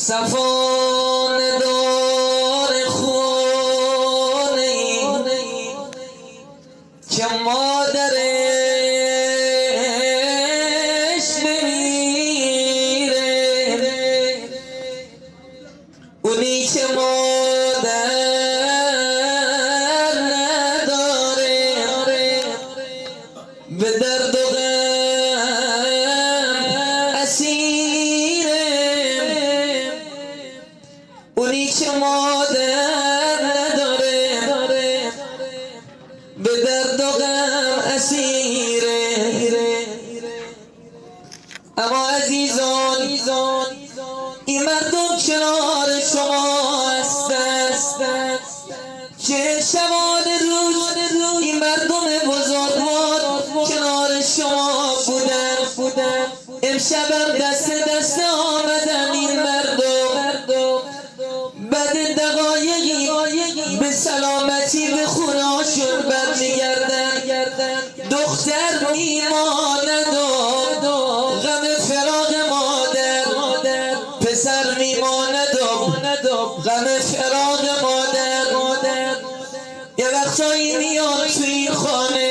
صفان دار خونه که مادرش بمیره، اونی که مادر نداره به درد و غم اسیره، اونی که مادر نداره به درد و غم اسیره. اما عزیزان این مردم کنار شما هستند، چه شبان روز این مردم بزرگوار کنار شما بودن. امشبم دست دست آمدن این مردم، بعد دقایقی به سلامتی به خونهاشون برمیگردن. دختر میماند و غم فراق مادر، پسر میماند و غم فراق مادر. یه وقتایی میاد توی این خانه